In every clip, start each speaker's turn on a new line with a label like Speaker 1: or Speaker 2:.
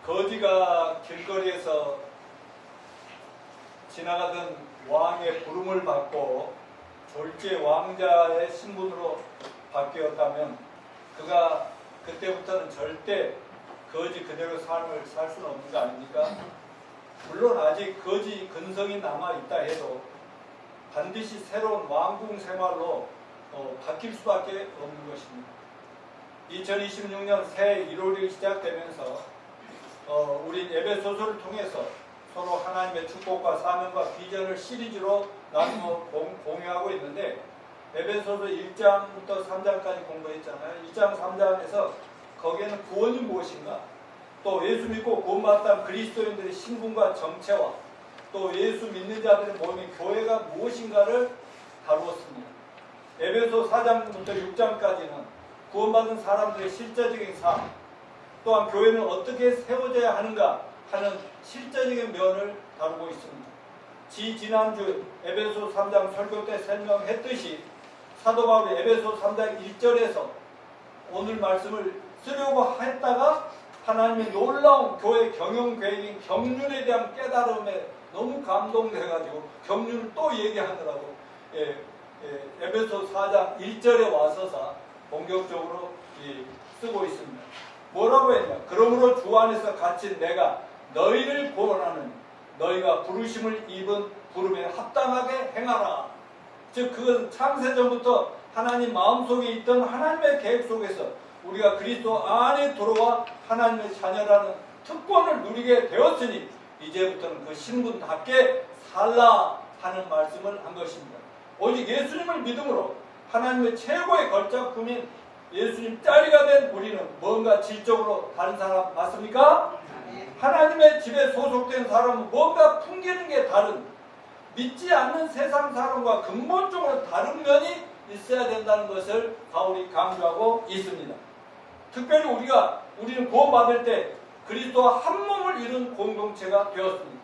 Speaker 1: 거지가 길거리에서 지나가던 왕의 부름을 받고 졸지의 왕자의 신분으로 바뀌었다면 그가 그때부터는 절대 거지 그대로 삶을 살 수는 없는 거 아닙니까? 물론 아직 거지 근성이 남아있다 해도 반드시 새로운 왕궁 생활로 바뀔 수밖에 없는 것입니다. 2026년 새해 1월이 시작되면서 우린 예배소서를 통해서 서로 하나님의 축복과 사명과 비전을 시리즈로 나누어 공유하고 있는데 에베소서 1장부터 3장까지 공부했잖아요. 2장 3장에서 거기에는 구원이 무엇인가, 또 예수 믿고 구원받았다는 그리스도인들의 신분과 정체와 또 예수 믿는 자들의 모임인 교회가 무엇인가를 다루었습니다. 에베소 4장부터 6장까지는 구원받은 사람들의 실제적인 삶, 또한 교회는 어떻게 세워져야 하는가 하는 실제적인 면을 다루고 있습니다. 지난주 에베소 3장 설교 때 설명했듯이 사도 바울이 에베소 3장 1절에서 오늘 말씀을 쓰려고 했다가 하나님의 놀라운 교회 경영 계획인 경륜에 대한 깨달음에 너무 감동돼가지고 경륜을 또 얘기하더라고. 에베소 4장 1절에 와서서 본격적으로 쓰고 있습니다. 뭐라고 했냐? 그러므로 주 안에서 갇힌 내가 너희를 구원하는 너희가 부르심을 입은 부름에 합당하게 행하라. 즉 그것은 창세전부터 하나님 마음속에 있던 하나님의 계획 속에서 우리가 그리스도 안에 들어와 하나님의 자녀라는 특권을 누리게 되었으니 이제부터는 그 신분답게 살라 하는 말씀을 한 것입니다. 오직 예수님을 믿음으로 하나님의 최고의 걸작품인 예수님 짜리가 된 우리는 뭔가 질적으로 다른 사람 맞습니까? 하나님의 집에 소속된 사람은 뭔가 풍기는 게 다른, 믿지 않는 세상 사람과 근본적으로 다른 면이 있어야 된다는 것을 바울이 강조하고 있습니다. 특별히 우리는 구원받을 때 그리스도와 한 몸을 이룬 공동체가 되었습니다.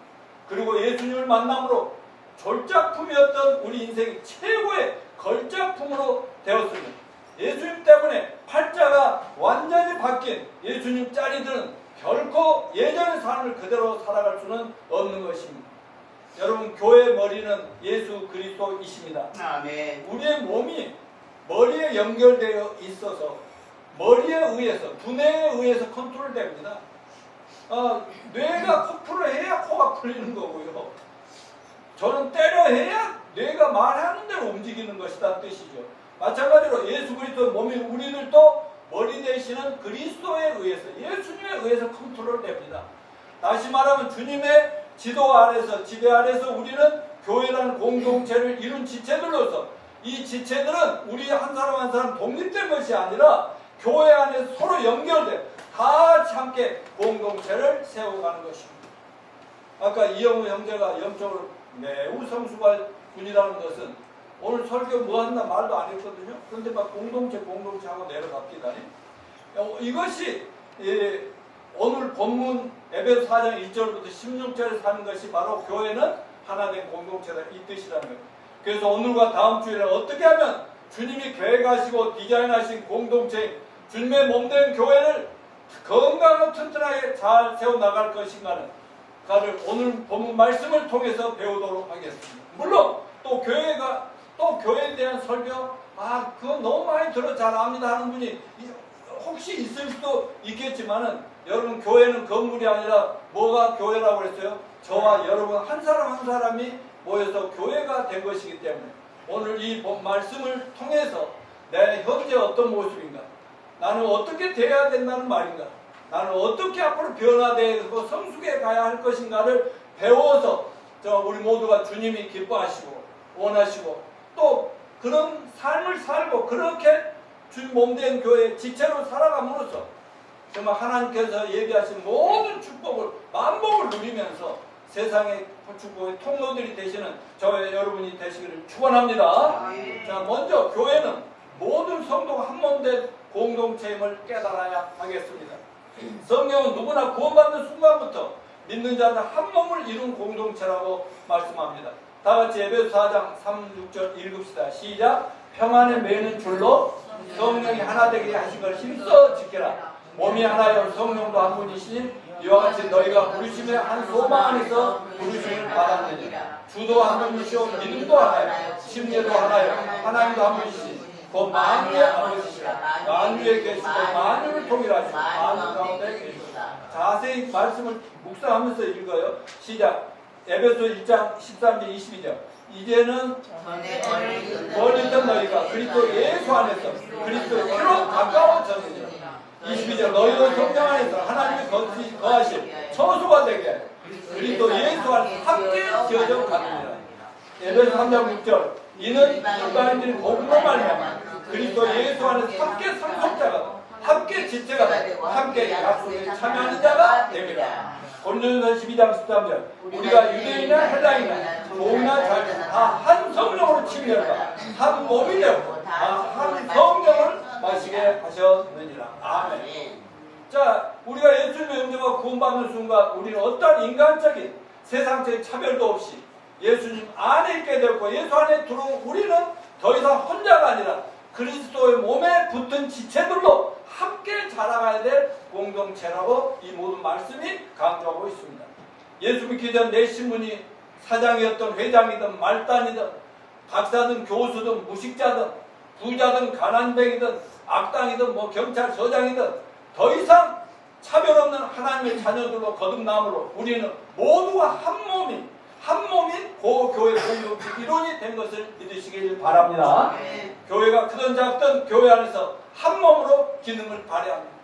Speaker 1: 그리고 예수님을 만남으로 졸작품이었던 우리 인생이 최고의 걸작품으로 되었습니다. 예수님 때문에 팔자가 완전히 바뀐 예수님 짜리들은 결코 예전의 삶을 그대로 살아갈 수는 없는 것입니다. 여러분, 교회의 머리는 예수 그리스도이십니다. 아멘. 우리의 몸이 머리에 연결되어 있어서 머리에 의해서, 두뇌에 의해서 컨트롤됩니다. 뇌가 코프를 해야 코가 풀리는 거고요. 저는 때려 해야 뇌가 말하는 대로 움직이는 것이다 뜻이죠. 마찬가지로 예수 그리스도의 몸인 우리들도 머리 되시는 그리스도에 의해서, 예수님에 의해서 컨트롤됩니다. 다시 말하면 주님의 지도 아래서, 지배 아래서 우리는 교회라는 공동체를 이룬 지체들로서 이 지체들은 우리 한 사람 한 사람 독립된 것이 아니라 교회 안에서 서로 연결돼 다 같이 함께 공동체를 세워가는 것입니다. 아까 이영우 형제가 영적으로 매우 성숙한 분이라는 것은 오늘 설교 뭐 한다 말도 안 했거든요. 그런데 막 공동체 하고 내려갑니다. 이것이 오늘 본문 에베소 4장 1절부터 16절에 사는 것이 바로 교회는 하나된 공동체다 이 뜻이라는 거예요. 그래서 오늘과 다음 주에는 어떻게 하면 주님이 계획하시고 디자인하신 공동체, 주님의 몸된 교회를 건강하고 튼튼하게 잘 세워나갈 것인가를 오늘 본문 말씀을 통해서 배우도록 하겠습니다. 물론 또 교회에 대한 설교, 그거 너무 많이 들어 잘 압니다 하는 분이 혹시 있을 수도 있겠지만은 여러분, 교회는 건물이 아니라 뭐가 교회라고 그랬어요? 저와 여러분 한 사람 한 사람이 모여서 교회가 된 것이기 때문에 오늘 이 말씀을 통해서 내 현재 어떤 모습인가, 나는 어떻게 돼야 된다는 말인가, 나는 어떻게 앞으로 변화되고 성숙해 가야 할 것인가를 배워서 우리 모두가 주님이 기뻐하시고 원하시고 또 그런 삶을 살고 그렇게 주님 몸된 교회 지체로 살아감으로써 정말 하나님께서 얘기하신 모든 축복을 만복을 누리면서 세상의 축복의 통로들이 되시는 저와 여러분이 되시기를 축원합니다. 자, 먼저 교회는 모든 성도가 한 몸된 공동체임을 깨달아야 하겠습니다. 성경은 누구나 구원받는 순간부터 믿는 자는 한 몸을 이룬 공동체라고 말씀합니다. 다 같이 에베소 4장 3, 6절 읽읍시다. 시작. 평안에 매는 줄로 성령이 하나 되게 하신 걸 힘써 지켜라. 몸이 하나요 성령도 한 분이시니 이와 같이 너희가 부르심의 한 소망 안에서 부르심을 받았느니라. 주도 한 분이시오 믿음도 하나요 심려도 하나요 하나님도 한 분이시니 곧 만유의 아버지시라. 만유에 계시고 만유를 통일하시고 만유 가운데 계시다. 자세히 말씀을 묵상하면서 읽어요. 시작. 에베소 1장 13절 22절. 이제는 멀리 있던 너희가 그리스도 예수 안에서 그리스도의 피로 가까워졌느니라. 22절. 너희도 성령 안에서 하나님의 거하실 처소가 되게 하여 그리스도 예수 안에서 함께 지어져 가느니라. 에베소 3장 6절. 이는 일반인들이 복음으로 말미암아 그리스도 예수 안에서 함께 상속자가 함께 지체가 함께 약속에 참여하는 자가 됩니다. 고린도전서 12장 13절. 우리가 유대인이나 헬라인이나 좋으나 잘다 한 성령으로 침례하라. 한 몸이 되고 한 성령을 마시게 하셨느니라. 아멘. 자, 우리가 예수님의 영접과 구원받는 순간 우리는 어떠한 인간적인 세상적인 차별도 없이 예수님 안에 있게 되었고 예수 안에 들어온 우리는 더 이상 혼자가 아니라 그리스도의 몸에 붙은 지체들로 함께 자라가야 될 공동체라고 이 모든 말씀이 강조하고 있습니다. 예수 믿기 전 내 신분이 사장이었던 회장이든 말단이든 박사든 교수든 무식자든 부자든 가난뱅이든 악당이든 경찰서장이든 더 이상 차별 없는 하나님의 자녀들로 거듭남으로 우리는 모두가 한 몸인 교회 공동체 일원이 된 것을 믿으시길 바랍니다. 교회가 크든 작든 교회 안에서 한 몸으로 기능을 발휘합니다.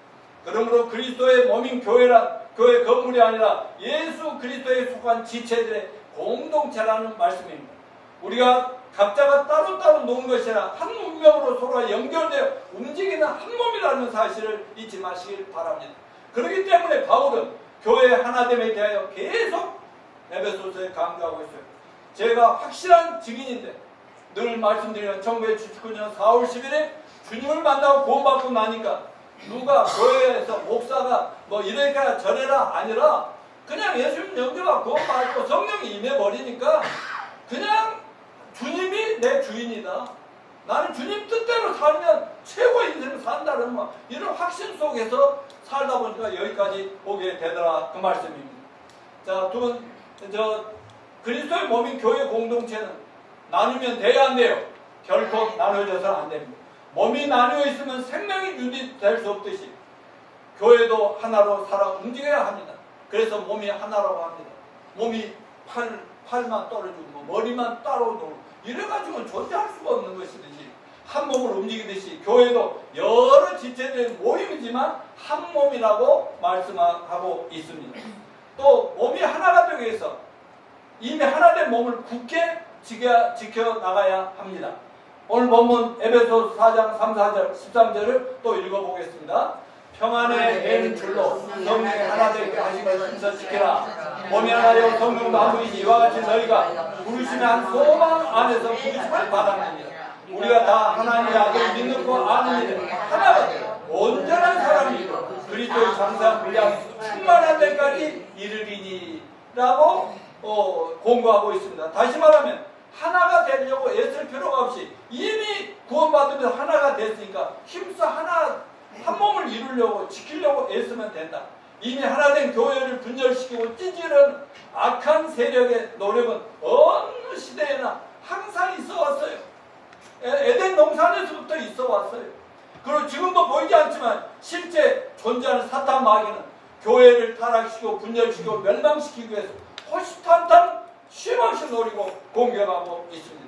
Speaker 1: 그러므로 그리스도의 몸인 교회란 교회 건물이 아니라 예수 그리스도에 속한 지체들의 공동체라는 말씀입니다. 우리가 각자가 따로따로 노는 것이 아니라 한 운명으로 서로 연결되어 움직이는 한 몸이라는 사실을 잊지 마시길 바랍니다. 그렇기 때문에 바울은 교회 하나됨에 대하여 계속 에베소서에 강조하고 있어요. 제가 확실한 증인인데 늘 말씀드리는 1979년 4월 10일에 주님을 만나고 구원받고 나니까 누가 교회에서 목사가 이래라 저래라 아니라 그냥 예수님 영접하고 구원받고 성령이 임해버리니까 그냥 주님이 내 주인이다. 나는 주님 뜻대로 살면 최고의 인생을 산다는 이런 확신 속에서 살다 보니까 여기까지 오게 되더라 그 말씀입니다. 자, 두 번 그리스도의 몸인 교회 공동체는 나누면 돼야 안 돼요. 결코 나눠져서는 안 됩니다. 몸이 나뉘어 있으면 생명이 유지될 수 없듯이 교회도 하나로 살아 움직여야 합니다. 그래서 몸이 하나라고 합니다. 몸이 팔만 떨어지고 머리만 따로 놀고 이래가지고는 존재할 수가 없는 것이듯이 한 몸을 움직이듯이 교회도 여러 지체들의 모임이지만 한 몸이라고 말씀하고 있습니다. 또 몸이 하나가 되기 위해서 이미 하나된 몸을 굳게 지켜나가야 합니다. 오늘 본문 에베소 4장 3, 4절, 13절을 또 읽어보겠습니다. 평안의 맨 줄로 성령의 하나 되게 하심을 힘써 지켜라. 몸이 하나요 성령도 한 분이시 이와 같이 너희가 부르심의 한 소망 안에서 부르심을 받았느니라. 우리가 다 하나님의 아들 믿는 거 아는 일은 하나가 되어 온전한 사람이고 그리스도의 장사한 분량 충만한 데까지 이르리니 라고 공고하고 있습니다. 다시 말하면 하나가 되려고 애쓸 필요가 없이 이미 구원받으면서 하나가 됐으니까 힘써 한 몸을 이루려고 지키려고 애쓰면 된다. 이미 하나된 교회를 분열시키고 찌질한 악한 세력의 노력은 어느 시대에나 항상 있어 왔어요. 에덴 동산에서부터 있어 왔어요. 그리고 지금도 보이지 않지만 실제 존재하는 사탄 마귀는 교회를 타락시키고 분열시키고 멸망시키기 위해서 호시탄탄 쉼없이 노리고 공격하고 있습니다.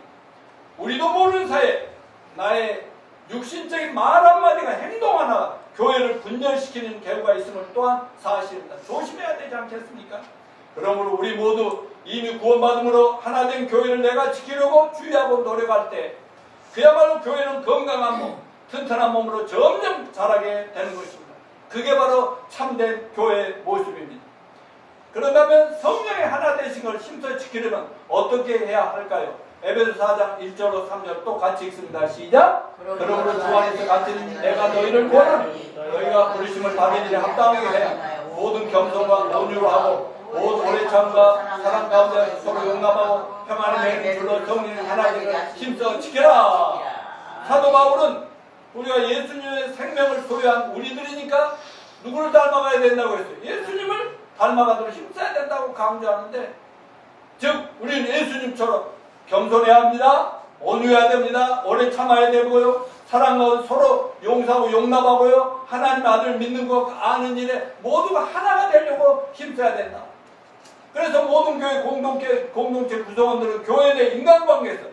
Speaker 1: 우리도 모르는 사이에 나의 육신적인 말 한마디가 행동 하나가 교회를 분열시키는 결과가 있음을 또한 사실입니다. 조심해야 되지 않겠습니까? 그러므로 우리 모두 이미 구원받음으로 하나된 교회를 내가 지키려고 주의하고 노력할 때 그야말로 교회는 건강한 몸, 튼튼한 몸으로 점점 자라게 되는 것입니다. 그게 바로 참된 교회의 모습입니다. 그런다면 성령의 하나 되신 걸 힘써 지키려면 어떻게 해야 할까요? 에베소 4장 1절로 3절 또 같이 읽습니다. 시작! 그러므로 주 안에서 같은 내가 너희를 구하노니 너희가 부르심을 받은 일에 합당하게 해야 모든 겸손과 온유로 하고 모든 오래 참과 사랑 가운데 서로 용납하고 평안의 맹 줄로 성령의 하나 되기를 힘써 지켜라! 사도 바울은 우리가 예수님의 생명을 소유한 우리들이니까 누구를 닮아가야 된다고 했어요? 예수님을 닮아가도록 힘써야 된다고 강조하는데, 즉 우리는 예수님처럼 겸손해야 합니다. 온유해야 됩니다. 오래 참아야 되고요. 사랑하고 서로 용서하고 용납하고요. 하나님 아들 믿는 것 아는 일에 모두가 하나가 되려고 힘써야 된다. 그래서 모든 교회 공동체 구성원들은 교회 내 인간관계에서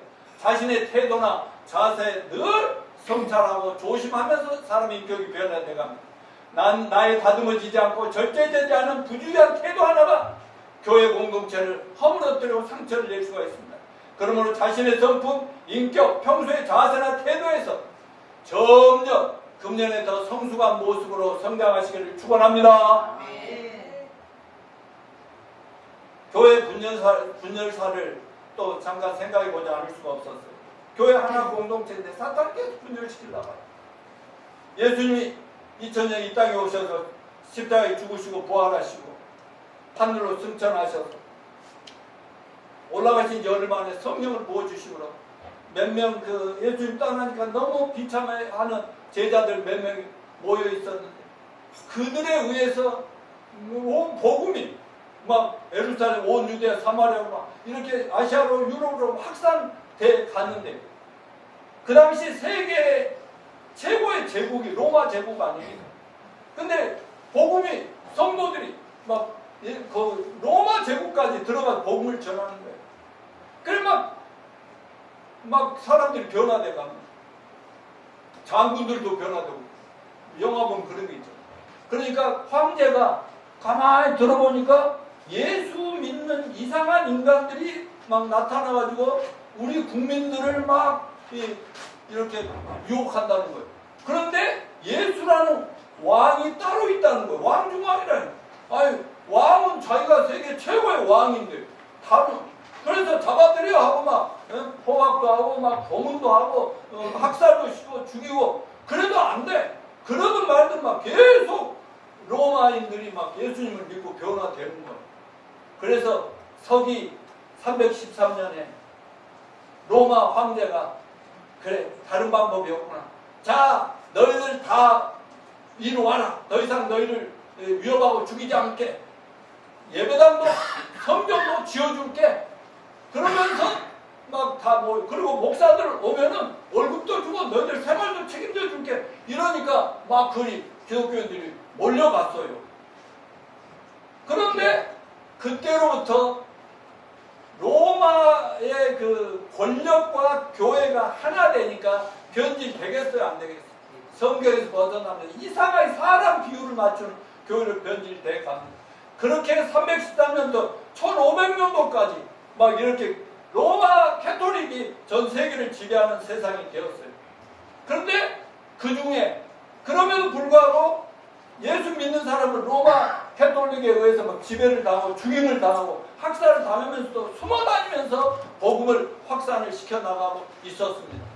Speaker 1: 자신의 태도나 자세에 늘 성찰하고 조심하면서 사람의 인격이 변화되어 갑니다. 난 나의 다듬어지지 않고 절제되지 않은 부주의한 태도 하나가 교회 공동체를 허물어뜨리고 상처를 낼 수가 있습니다. 그러므로 자신의 성품, 인격, 평소의 자세나 태도에서 점점 금년에 더 성숙한 모습으로 성장하시기를 축원합니다. 교회 분열사를 또 잠깐 생각해보지 않을 수가 없었어요. 교회 하나 공동체인데 사탄 계속 분열시키려고 해요. 예수님이 2000년 이 땅에 오셔서 십자가에 죽으시고 부활하시고 하늘로 승천하셔서 올라가신 열흘 만에 성령을 부어주시므로 몇 명 예수님 떠나니까 너무 비참해하는 제자들 몇 명이 모여 있었는데 그들에 의해서 온 복음이 막 예루살렘, 온 유대야, 사마리아 막 이렇게 아시아로 유럽으로 확산돼 갔는데 그 당시 세계 최고의 제국이 로마 제국 아닙니까? 근데 복음이 성도들이 막 그 로마 제국까지 들어가서 복음을 전하는 거예요. 그래 막 사람들이 변화돼 갑니다. 장군들도 변화되고 영화 보면 그런 게 있죠. 그러니까 황제가 가만히 들어보니까 예수 믿는 이상한 인간들이 막 나타나가지고 우리 국민들을 막 이렇게 유혹한다는 거예요. 그런데 예수라는 왕이 따로 있다는 거예요. 왕중왕이라는. 아니 왕은 자기가 세계 최고의 왕인데 다른. 그래서 잡아들여 하고 막 포박도 하고 막 고문도 하고 학살도 시키고 죽이고 그래도 안 돼. 그러든 말든 막 계속 로마인들이 막 예수님을 믿고 변화되는 거예요. 그래서 서기 313년에 로마 황제가 그래 다른 방법이 없구나. 자 너희들 다 이리 와라. 더 이상 너희를 위협하고 죽이지 않게 예배당도 성전도 지어줄게. 그러면서 막 다 그리고 목사들 오면은 월급도 주고 너희들 생활도 책임져 줄게. 이러니까 막 기독교인들이 몰려갔어요. 그런데 그때로부터 로마의 그 권력과 교회가 하나 되니까 변질되겠어요, 안 되겠어요? 성경에서 벗어나면 이상하게 사람 비율을 맞추는 교회를 변질돼 갑니다. 그렇게 313년도 1500년도까지 막 이렇게 로마 캐톨릭이 전 세계를 지배하는 세상이 되었어요. 그런데 그 중에 그럼에도 불구하고 예수 믿는 사람은 로마 캐톨릭에 의해서 막 지배를 당하고 죽임을 당하고 학살을 당하면서도 숨어다니면서 복음을 확산을 시켜나가고 있었습니다.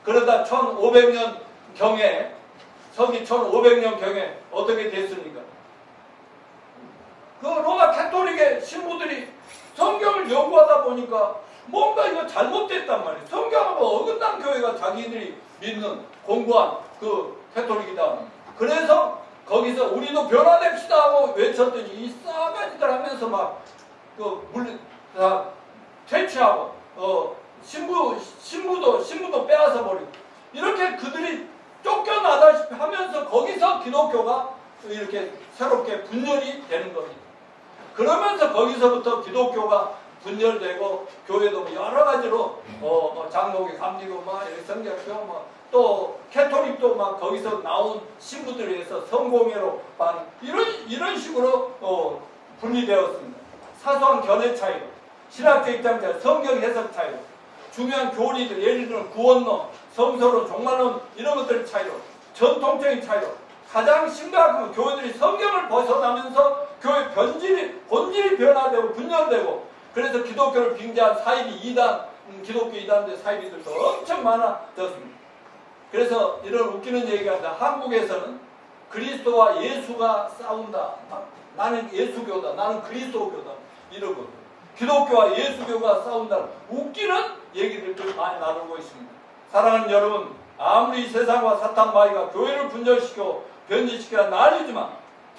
Speaker 1: 그러다 1500년 경에 서기 1500년 경에 어떻게 됐습니까? 그 로마 캐톨릭의 신부들이 성경을 연구하다 보니까 뭔가 이거 잘못됐단 말이에요. 성경하고 어긋난 교회가 자기들이 믿는 공부한 그 캐톨릭이다. 그래서 거기서 우리도 변화됩시다 하고 외쳤더니 이 싸가지들 하면서 막 다 퇴치하고 신부도 빼앗아 버리고 이렇게 그들이 쫓겨나다시피 하면서 거기서 기독교가 이렇게 새롭게 분열이 되는 겁니다. 그러면서 거기서부터 기독교가 분열되고 교회도 여러 가지로 장로교 감리교 막 성결교 또 캐톨릭도 막 거기서 나온 신부들에 의해서 성공회로 이런 식으로 분리되었습니다. 사소한 견해 차이로 신학적 입장에서 성경 해석 차이로 중요한 교리들 예를 들면 구원론, 성서론, 종말론 이런 것들 차이로 전통적인 차이로 가장 심각한 건 교회들이 성경을 벗어나면서 교회 본질이 변화되고 분열되고 그래서 기독교를 빙자한 사이비 기독교 이단들 사이비들도 엄청 많아졌습니다. 그래서 이런 웃기는 얘기가 있다. 한국에서는 그리스도와 예수가 싸운다. 나는 예수교다. 나는 그리스도교다. 이러고 기독교와 예수교가 싸운다. 웃기는 얘기들도 많이 나누고 있습니다. 사랑하는 여러분, 아무리 세상과 사탄 마귀가 교회를 분열시켜 변질시키라 난리지만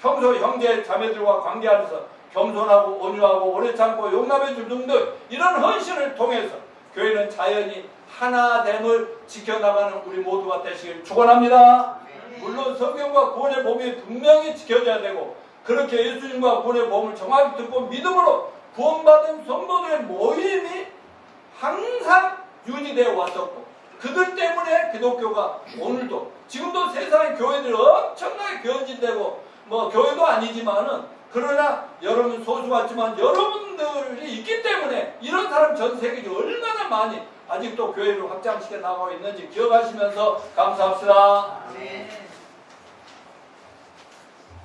Speaker 1: 평소 형제 자매들과 관계하면서 겸손하고 온유하고 오래 참고 용납해 줄 등등 이런 헌신을 통해서 교회는 자연히 하나됨을 지켜나가는 우리 모두가 되시길 축원합니다. 물론 성경과 구원의 복음이 분명히 지켜져야 되고 그렇게 예수님과 구원의 복음을 정확히 듣고 믿음으로 구원받은 성도들의 모임이 항상 유지되어 왔었고 그들 때문에 기독교가 오늘도 지금도 세상의 교회들이 엄청나게 변진되고 뭐 교회도 아니지만은 그러나 여러분 소수 같지만 여러분들이 있기 때문에 이런 사람 전 세계에 얼마나 많이 아직도 교회를 확장시켜 나가고 있는지 기억하시면서 감사합시다.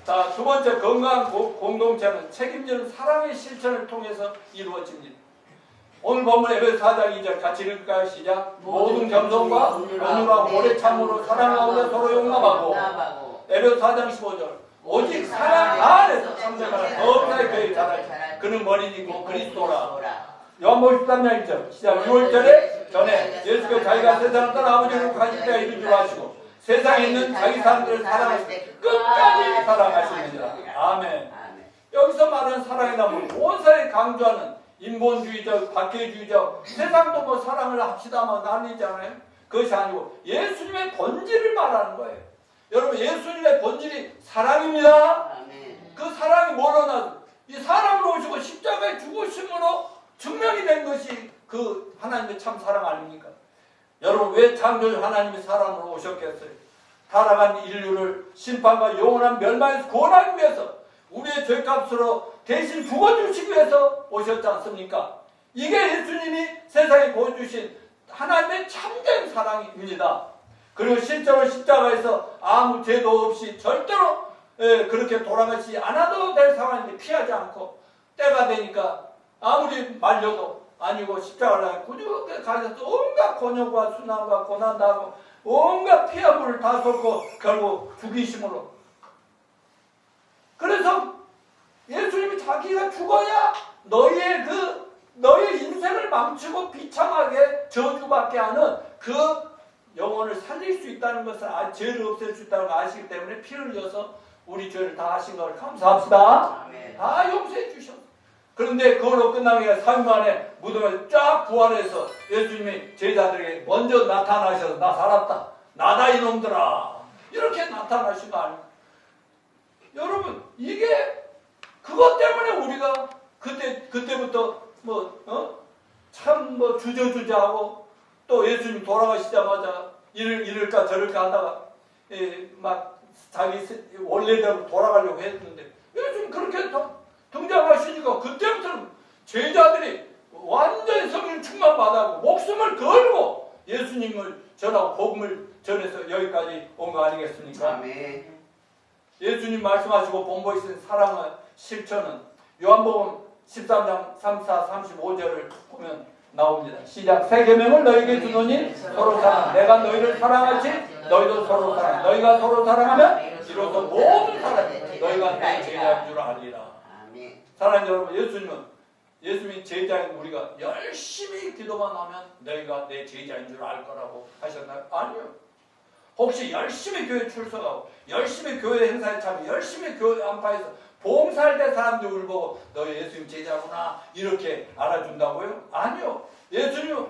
Speaker 1: 자, 두 번째 건강한 공동체는 책임지는 사랑의 실천을 통해서 이루어집니다. 오늘 본문 에베소 4장 2절 같이 읽을까요? 시작. 모든 겸손과 온유와 오래 참으로 사랑하고 서로 용납하고 에베소 4장 15절 오직 사랑 안에서 참되면 더욱더 교회를 자라지 그는 머리이고 그리스도라. 요한복음 13장 1절 시작. 6월절에 전에 예수께서 자기가 세상을 떠나 아버지를 가질 때가 이른 줄 아시고 세상에 있는 자기 사람들을 사랑하시고 끝까지 사랑하시느니라. 아멘. 여기서 말하는 사랑이다 보니 온 사람이 강조하는 인본주의적, 박해주의적 세상도 뭐 사랑을 합시다 뭐 난리잖아요. 그것이 아니고 예수님의 본질을 말하는 거예요. 여러분 예수님의 본질이 사랑입니다. 그 사랑이 뭘로 나서 이 사람으로 오시고 십자가에 죽으심으로 증명이 된 것이 그 하나님의 참 사랑 아닙니까? 여러분 왜 창조주 하나님이 사람으로 오셨겠어요? 타락한 인류를 심판과 영원한 멸망에서 구원하기 위해서 우리의 죄값으로 대신 죽어주시기 위해서 오셨지 않습니까? 이게 예수님이 세상에 보여주신 하나님의 참된 사랑입니다. 그리고 실제로 십자가에서 아무 죄도 없이 절대로 그렇게 돌아가시지 않아도 될 상황인데 피하지 않고 때가 되니까 아무리 말려도 아니고 십자가를 꾸준히 가셔서 온갖 곤욕과 순환과 고난당하고 온갖 피와 물을 다 쏟고 결국 죽이심으로 그래서 예수님이 자기가 죽어야 너의 인생을 망치고 비참하게 저주받게 하는 그 영혼을 살릴 수 있다는 것을 죄를 없앨 수 있다는 걸 아시기 때문에 피를 흘려서 우리 죄를 다 하신 걸 감사합시다. 다 용서해 주셨어. 그런데 그걸로 끝나기 위해 3일 만에 무덤에 쫙 부활해서 예수님이 제자들에게 먼저 나타나셔서 나 살았다. 나다 이놈들아. 이렇게 나타나신 거 아닙니까? 여러분 이게 그것 때문에 우리가 그때부터 참 주저주저하고 또 예수님 돌아가시자마자 이럴까 저럴까 하다가 막 자기 원래대로 돌아가려고 했는데 예수님 그렇게 등장하시니까 그때부터는 제자들이 완전히 성령 충만 받아고 목숨을 걸고 예수님을 전하고 복음을 전해서 여기까지 온 거 아니겠습니까? 아멘. 예수님 말씀하시고 본보이신 사랑의 실천은 요한복음 13장 34, 35절을 보면 나옵니다. 시작. 새 계명을 너희에게 주노니 서로 사랑. 내가 너희를 사랑하지 너희도 서로 사랑. 너희가 서로 사랑하면 이로써 모든 사람이 너희가 내 제자인 줄 알리라. 사랑하는 여러분, 예수님이 제자인 우리가 열심히 기도만 하면 너희가 내 제자인 줄 알 거라고 하셨나요? 아니요. 혹시 열심히 교회 출석하고 열심히 교회 행사에 참여 열심히 교회 안팎에서 봉사할 때 사람들을 보고 너희 예수님 제자구나 이렇게 알아준다고요? 아니요. 예수님은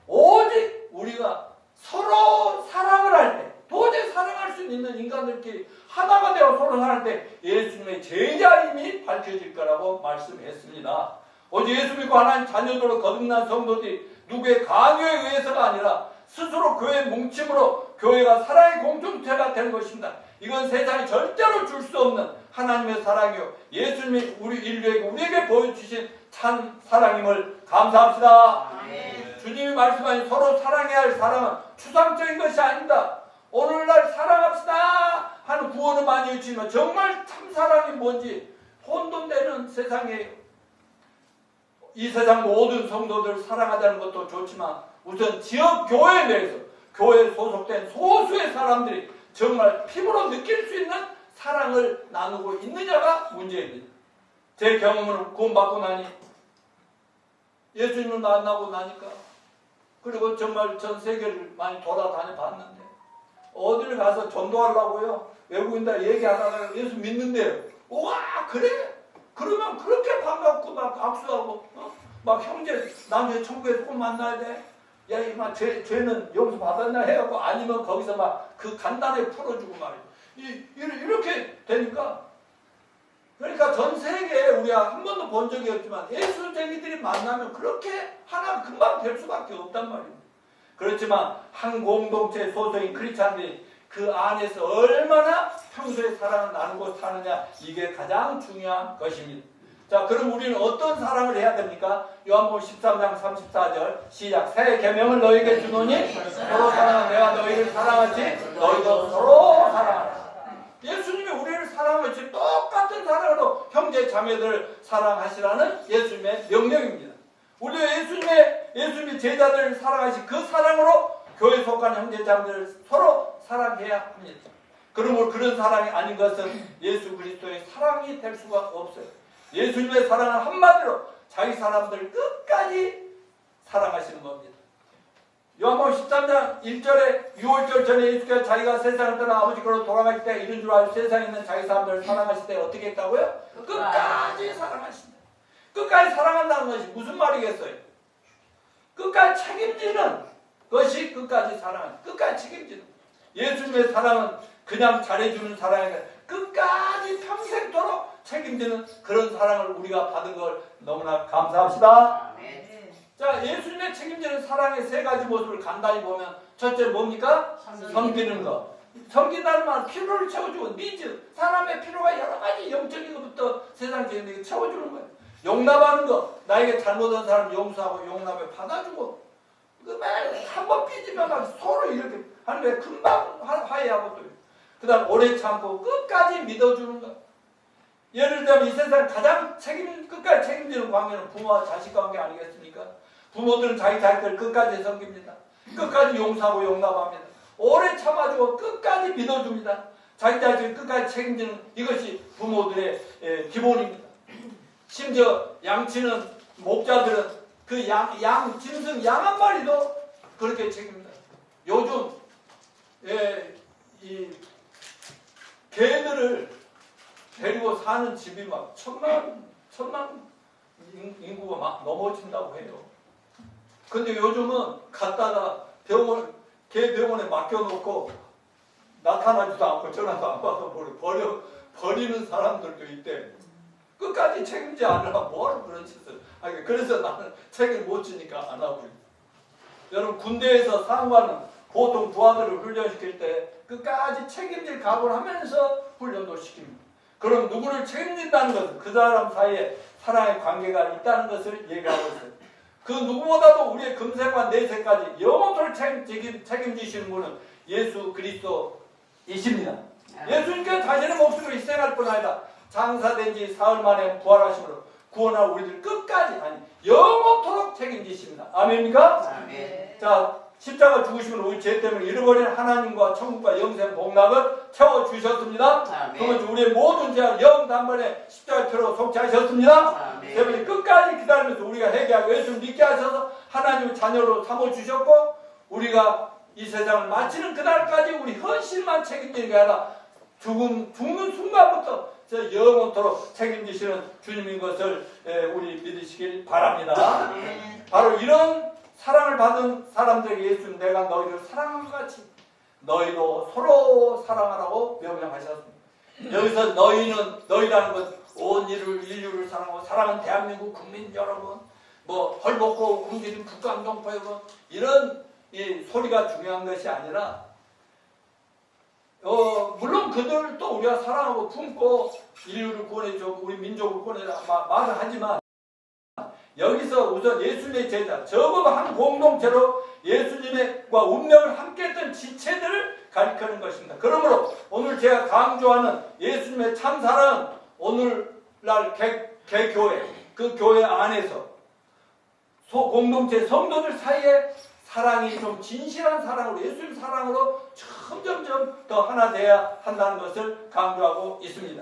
Speaker 1: 오직 우리가 서로 사랑을 할 때 도저히 사랑할 수 있는 인간들끼리 하나가 되어 서로 사랑할 때 예수님의 제자임이 밝혀질 거라고 말씀했습니다. 오직 예수 믿고 하나님 자녀들로 거듭난 성도들이 누구의 강요에 의해서가 아니라 스스로 교회의 뭉침으로 교회가 사랑의 공동체가 되는 것입니다. 이건 세상이 절대로 줄 수 없는 하나님의 사랑이요 예수님이 우리 인류에게 우리에게 보여주신 참 사랑임을 감사합시다. 주님이 말씀하신 서로 사랑해야 할 사랑은 추상적인 것이 아닙니다. 오늘날 사랑합시다 하는 구호는 많이 외치지만 정말 참 사랑이 뭔지 혼돈되는 세상에 이 세상 모든 성도들 사랑하자는 것도 좋지만 우선 지역 교회에 대해서 교회에 소속된 소수의 사람들이 정말 피부로 느낄 수 있는 사랑을 나누고 있느냐가 문제입니다. 제 경험으로 구원받고 나니 예수님을 만나고 나니까 그리고 정말 전 세계를 많이 돌아다녀 봤는데 어딜 가서 전도하려고요. 외국인들 얘기 안 하다가 예수 믿는데요. 와 그래? 그러면 그렇게 반갑고 막 악수하고 막 형제 나중에 천국에서 꼭 만나야 돼. 야 이마 죄는 용서 받았나 해갖고 아니면 거기서 막 그 간단하게 풀어주고 말이에요. 이렇게 되니까 그러니까 전 세계에 우리가 한 번도 본 적이 없지만 예수쟁이들이 만나면 그렇게 하나 금방 될 수밖에 없단 말이에요. 그렇지만 한 공동체 소속인 크리스찬들이 그 안에서 얼마나 평소에 사랑을 나누고 사느냐 이게 가장 중요한 것입니다. 자 그럼 우리는 어떤 사랑을 해야 됩니까? 요한복음 13장 34절 시작. 새 계명을 너희에게 주노니 서로 사랑하라. 내가 너희를 사랑하지 너희도 서로 사랑하라. 예수님이 우리를 사랑하듯이 똑같은 사랑으로 형제 자매들을 사랑하시라는 예수님의 명령입니다. 우리가 예수님의 제자들을 사랑하시 그 사랑으로 교회 속한 형제 자매들을 서로 사랑해야 합니다. 그러므로 그런 사랑이 아닌 것은 예수 그리스도의 사랑이 될 수가 없어요. 예수님의 사랑은 한마디로 자기 사람들을 끝까지 사랑하시는 겁니다. 요한복음 13장 1절에 6월절 전에 예수께서 자기가 세상을 떠나 아버지 께로 돌아갈 때 이런 줄 알고 세상에 있는 자기 사람들을 사랑하실 때 어떻게 했다고요? 끝까지 사랑하신다. 끝까지 사랑한다는 것이 무슨 말이겠어요? 끝까지 책임지는 것이 끝까지 사랑은 끝까지 책임지는 예수님의 사랑은 그냥 잘해주는 사랑이 아니라 끝까지 평생도록 책임지는 그런 사랑을 우리가 받은 걸 너무나 감사합시다. 자, 예수님의 책임지는 사랑의 세 가지 모습을 간단히 보면 첫째 뭡니까? 섬기는 것. 섬긴다는 말은 필요를 채워주고 니즈, 사람의 필요가 여러 가지 영적인 것부터 세상적인 게 채워주는 거예요. 용납하는 것, 나에게 잘못한 사람 용서하고 용납에 받아주고 한 번 삐지면 막 서로 이렇게 하는데 금방 화해하고 또 그 다음 오래 참고 끝까지 믿어주는 것. 예를 들면 이 세상 가장 끝까지 책임지는 관계는 부모와 자식 관계 아니겠습니까? 부모들은 자기 자식들 끝까지 섬깁니다. 끝까지 용서하고 용납합니다. 오래 참아주고 끝까지 믿어줍니다. 자기 자식을 끝까지 책임지는 이것이 부모들의 기본입니다. 심지어 양치는 목자들은 그 짐승 양 한 마리도 그렇게 책임집니다. 요즘 이 개들을 데리고 사는 집이 막 천만 인구가 막 넘어진다고 해요. 근데 요즘은 갖다가 개 병원에 맡겨놓고 나타나지도 않고 전화도 안 받아 버리는 사람들도 있대. 끝까지 책임지 않으려면 뭐하러 그런 짓을. 그래서 나는 책임 못 지니까 안 하고 있어요. 여러분 군대에서 상관은 보통 부하들을 훈련시킬 때 끝까지 책임질 각오를 하면서 훈련도 시킵니다. 그럼 누구를 책임진다는 것은 그 사람 사이에 사랑의 관계가 있다는 것을 얘기하고 있어요. 그 누구보다도 우리의 금생과 내세까지 영원토록 책임지시는 분은 예수 그리스도이십니다. 예수님께서 자신의 목숨을 희생할 뿐 아니라 장사된 지 사흘 만에 부활하심으로 구원할 우리들 끝까지 영원토록 책임지십니다. 아멘입니까? 아멘. 자, 십자가 죽으시면 우리 죄 때문에 잃어버린 하나님과 천국과 영생 복락을 채워주셨습니다. 그러면 우리의 모든 죄를 영단번에 십자가 표로 속죄하셨습니다. 여러분이 끝까지 기다리면서 우리가 회개하고 예수를 믿게 하셔서 하나님의 자녀로 삼아주셨고 우리가 이 세상을 마치는 그날까지 우리 헌신만 책임지는 게 아니라 죽는 순간부터 영원토록 책임지시는 주님인 것을 우리 믿으시길 바랍니다. 바로 이런 사랑을 받은 사람들에게 예수는 내가 너희를 사랑한 것 같이 너희도 서로 사랑하라고 명령하셨습니다. 여기서 너희라는 것 온 인류를 사랑하고 사랑은 대한민국 국민 여러분 뭐 헐벗고 굶주린 북한동포 여러분 이런 이 소리가 중요한 것이 아니라 물론 그들도 우리가 사랑하고 품고 인류를 구원해주고 우리 민족을 구원해주고 말을 하지만 여기서 우선 예수님의 제자 적어도 한 공동체로 예수님과 운명을 함께했던 지체들을 가리키는 것입니다. 그러므로 오늘 제가 강조하는 예수님의 참사랑은 오늘날 개교회 그 교회 안에서 공동체 성도들 사이에 사랑이 좀 진실한 사랑으로 예수님 사랑으로 점점점 더 하나 돼야 한다는 것을 강조하고 있습니다.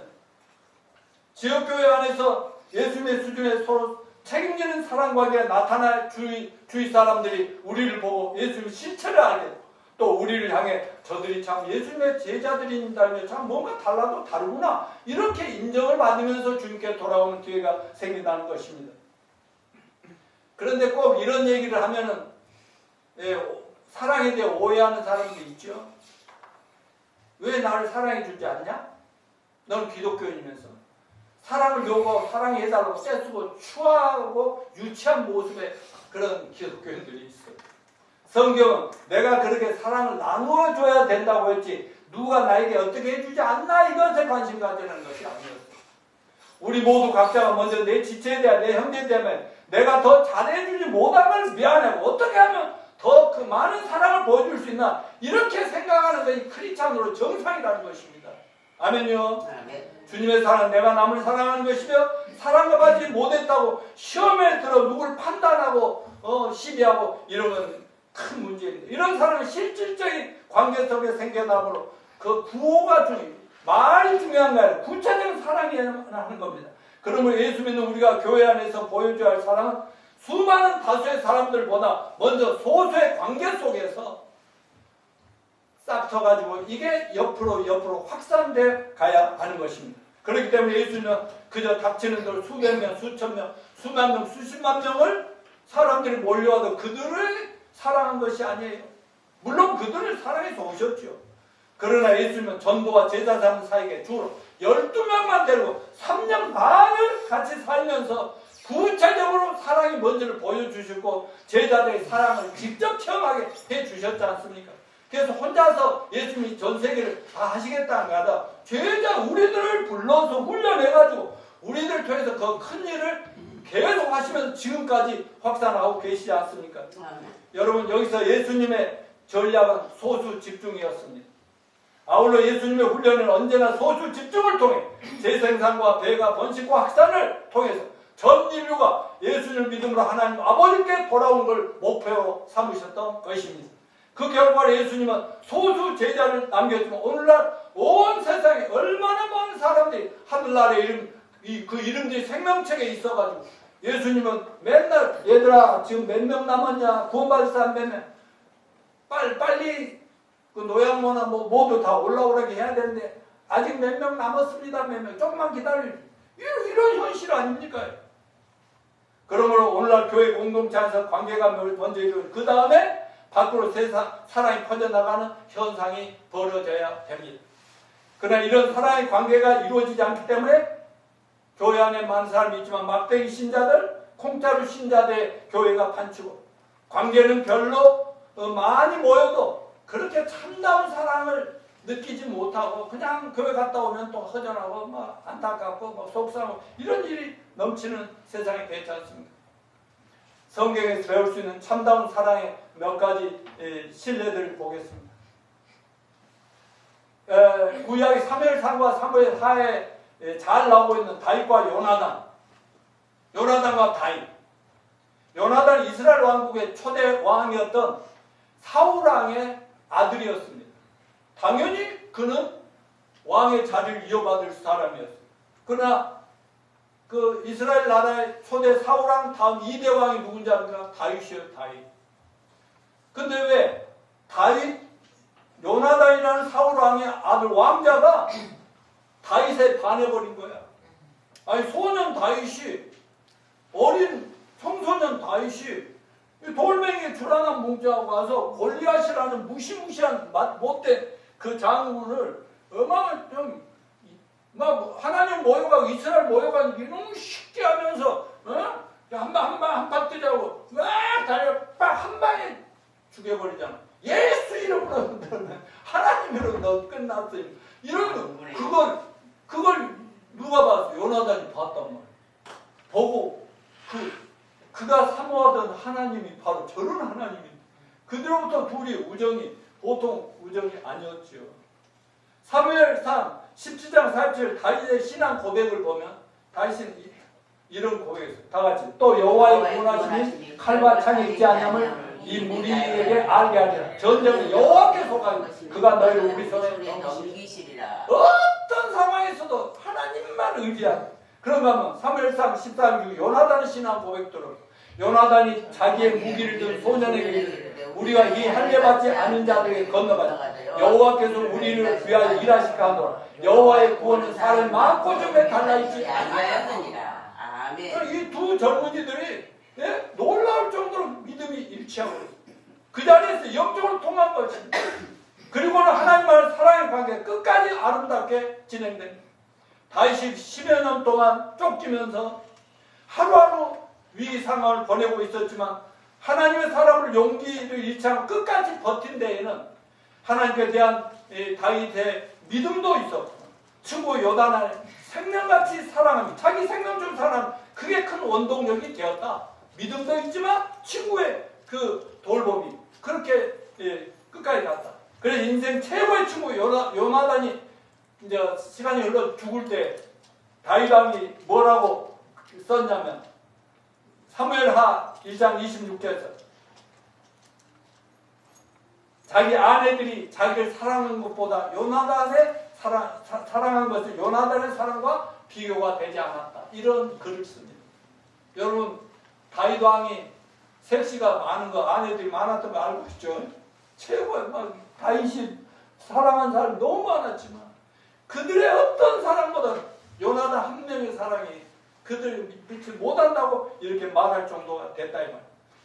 Speaker 1: 지역교회 안에서 예수님의 수준에 서로 책임지는 사랑 관계가 나타날 주위 사람들이 우리를 보고 예수님의 실체를 알게 되고 또 우리를 향해 저들이 참 예수님의 제자들인다면 참 뭔가 달라도 다르구나 이렇게 인정을 받으면서 주님께 돌아오는 기회가 생긴다는 것입니다. 그런데 꼭 이런 얘기를 하면은 사랑에 대해 오해하는 사람도 있죠. 왜 나를 사랑해 주지 않냐? 너는 기독교인이면서 사랑을 요구하고 사랑해달라고 떼쓰고 추하고 유치한 모습의 그런 기독교인들이 있어요. 성경은 내가 그렇게 사랑을 나누어줘야 된다고 했지 누가 나에게 어떻게 해주지 않나 이것에 관심 가지는 것이 아니었어요. 우리 모두 각자가 먼저 내 지체에 대한 내 형제에 대한 내가 더 잘해주지 못한 걸 미안하고 어떻게 하면 더 그 많은 사랑을 보여줄 수 있나 이렇게 생각하는 것이 크리스찬으로 정상이라는 것입니다. 아멘요. 주님의 사랑은 내가 남을 사랑하는 것이며 사랑을 받지 못했다고 시험에 들어 누구를 판단하고 시비하고 이런 건 큰 문제입니다. 이런 사람은 실질적인 관계 속에 생겨나므로 그 구호가 말이 중요한 게 아니라 구체적인 사랑이어야 하는 겁니다. 그러므로 예수 믿는 우리가 교회 안에서 보여줘야 할 사랑은 수많은 다수의 사람들보다 먼저 소수의 관계 속에서 싹터가지고 이게 옆으로 확산돼 가야 하는 것입니다. 그렇기 때문에 예수님은 그저 닥치는 대로 수백 명, 수천 명, 수만 명, 수십만 명을 사람들이 몰려와도 그들을 사랑한 것이 아니에요. 물론 그들을 사랑해서 오셨죠. 그러나 예수님은 전도와 제자 삼는 사역에 주로 12명만 데리고 3년 반을 같이 살면서 구체적으로 사랑의 뭔지를 보여주셨고 제자들의 사랑을 직접 체험하게 해주셨지 않습니까? 그래서 혼자서 예수님이 전 세계를 다 하시겠다는 게 아니라 제자 우리들을 불러서 훈련해가지고 우리들 통해서 그 큰 일을 계속 하시면서 지금까지 확산하고 계시지 않습니까? 여러분 여기서 예수님의 전략은 소수 집중이었습니다. 아울러 예수님의 훈련은 언제나 소수 집중을 통해 재생산과 배가 번식과 확산을 통해서 전 인류가 예수님을 믿음으로 하나님 아버지께 돌아온 걸 목표로 삼으셨던 것입니다. 그 결과로 예수님은 소수 제자를 남겼지만 오늘날 온 세상에 얼마나 많은 사람들이 하늘나라의 그 이름들이 생명책에 있어가지고 예수님은 맨날 얘들아 지금 몇 명 남았냐 구원받을 사람 몇 명 빨리 그 노양모나 모두 다 올라오라게 해야 되는데 아직 몇 명 남았습니다. 몇 명 조금만 기다려 이런 현실 아닙니까? 그러므로 오늘날 교회 공동체 안에서 관계가 먼저 이루어지고 그 다음에 밖으로 사랑이 퍼져나가는 현상이 벌어져야 됩니다. 그러나 이런 사랑의 관계가 이루어지지 않기 때문에 교회 안에 많은 사람이 있지만 막대기 신자들, 콩자루 신자들의 교회가 판치고 관계는 별로 많이 모여도 그렇게 참다운 사랑을 느끼지 못하고 그냥 교회 갔다 오면 또 허전하고 막 안타깝고 막 속상하고 이런 일이 넘치는 세상이 되지 않습니까? 성경에서 배울 수 있는 참다운 사랑의 몇 가지 신뢰들을 보겠습니다. 구약의 사무엘상과 사무엘하에 잘 나오고 있는 다윗과 요나단과 다윗. 요나단은 이스라엘 왕국의 초대 왕이었던 사울왕의 아들이었습니다. 당연히 그는 왕의 자리를 이어받을 사람이었어요. 그러나 그 이스라엘 나라의 초대 사울왕 다음 2대 왕이 누군지 압니까? 다윗이에요. 다윗. 근데 왜 다윗 요나단이라는 사울왕의 아들 왕자가 다윗에 반해버린 거야. 아니 소년 다윗이 어린 청소년 다윗이 돌멩이에 줄 하나 뭉쳐하고 와서 골리앗이라는 무시무시한 못된 그 장군을 막 하나님 모여가고 이스라엘 모여가고 너무 쉽게 하면서 한방 뜨자고 막 달려 한 방에 죽여버리잖아. 예수 이름으로 하나님 이름으로 너 끝났어. 이런 그걸 누가 봤어? 요나단이 봤단 말이야. 보고 그가 사모하던 하나님이 바로 저런 하나님인데 그들로부터 둘이 우정이 보통 우정이 아니었죠. 사무엘상 17장 47 다윗의 신앙 고백을 보면 다윗은 이런 고백했어요. 다 같이 또 여호와의 구원하심이 칼과 창에 있지 않냐면 이 무리에게 알게 하리라. 전쟁은 여호와께 속하고 그가 너희를 우리 손에 넘기시리라. 어떤 상황에서도 하나님만 의지하고 그런가 하면 사무엘상 13장 6 요나단의 신앙 고백대로 요나단이 자기의 무기를 든 소년에게 우리가 이 할례 받지 않은 자들에게 건너가자. 여호와께서 우리를 위하여 일하시게 하노라. 여호와의 구원은 사람이 마음고중에 달라있지 아니하느니라. 이 두 젊은이들이 놀라울 정도로 믿음이 일치하고 있어요. 그 자리에서 영적으로 통한 것입니다. 그리고는 하나님과의 사랑의 관계 끝까지 아름답게 진행됩니다. 다윗이 10여 년 동안 쫓기면서 하루하루 위기 상황을 보내고 있었지만 하나님의 사람을 용기를 잃지 않고 끝까지 버틴 데에는 하나님께 대한 다윗의 믿음도 있었고 친구 요단을 생명같이 사랑합니다. 자기 생명 중 사랑, 그게 큰 원동력이 되었다. 믿음도 있지만 친구의 그 돌봄이 그렇게 끝까지 갔다. 그래서 인생 최고의 친구 요나단이 이제 시간이 흘러 죽을 때 다윗 왕이 뭐라고 썼냐면 사무엘하 1장 26절에서 자기 아내들이 자기를 사랑하는 것보다 요나단의 사랑한 것은 요나단의 사랑과 비교가 되지 않았다. 이런 글을 씁니다. 여러분 다윗 왕이 색시가 많은 거 아내들이 많았던 거 알고 있죠? 최고의 막 다윗이 사랑한 사람이 너무 많았지만 그들의 어떤 사랑보다 요나단 한 명의 사랑이 그들을 믿지 못한다고 이렇게 말할 정도가 됐다 이 말이에요.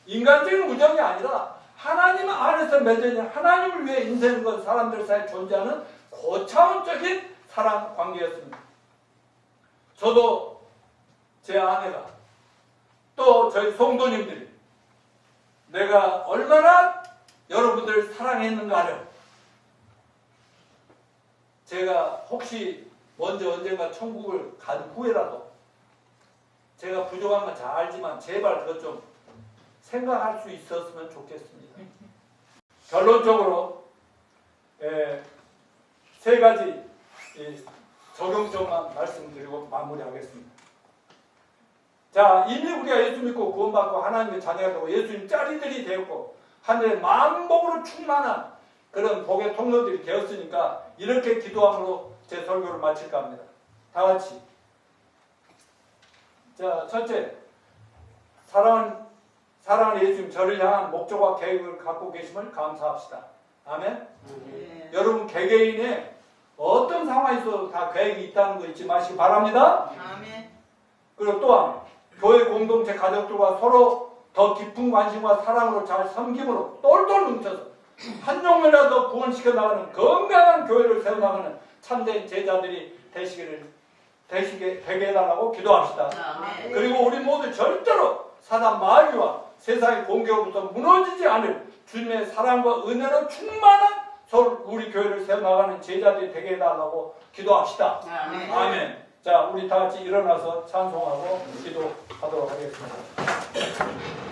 Speaker 1: 인간적인 우정이 아니라 하나님 안에서 맺어진 하나님을 위해 인생을 건 사람들 사이에 존재하는 고차원적인 사랑 관계였습니다. 저도 제 아내가 또 저희 성도님들이 내가 얼마나 여러분들을 사랑했는가를 제가 혹시 먼저 언젠가 천국을 간 후에라도 제가 부족한 건 잘 알지만 제발 그것 좀 생각할 수 있었으면 좋겠습니다. 결론적으로 세 가지 적용점만 말씀드리고 마무리하겠습니다. 자, 이미 우리가 예수 믿고 구원받고 하나님의 자녀가 되고 예수님 짜리들이 되었고 하늘의 만복으로 충만한 그런 복의 통로들이 되었으니까 이렇게 기도함으로 제 설교를 마칠까 합니다. 다 같이. 자, 첫째, 사랑하는 예수님 저를 향한 목적과 계획을 갖고 계심을 감사합시다. 아멘? 여러분 개개인의 어떤 상황에서 다 계획이 있다는 거 잊지 마시기 바랍니다.
Speaker 2: 아멘.
Speaker 1: 그리고 또한 교회 공동체 가족들과 서로 더 깊은 관심과 사랑으로 잘 섬김으로 똘똘 뭉쳐서 한 영혼이라도 구원시켜 나가는 건강한 교회를 세워나가는 참된 제자들이 되게 해달라고 기도합시다.
Speaker 2: 아멘.
Speaker 1: 그리고 우리 모두 절대로 사단 마귀와 세상의 공격으로부터 무너지지 않을 주님의 사랑과 은혜로 충만한 우리 교회를 세워나가는 제자들이 되게 해달라고 기도합시다.
Speaker 2: 아멘.
Speaker 1: 아멘. 자, 우리 다 같이 일어나서 찬송하고 기도하도록 하겠습니다.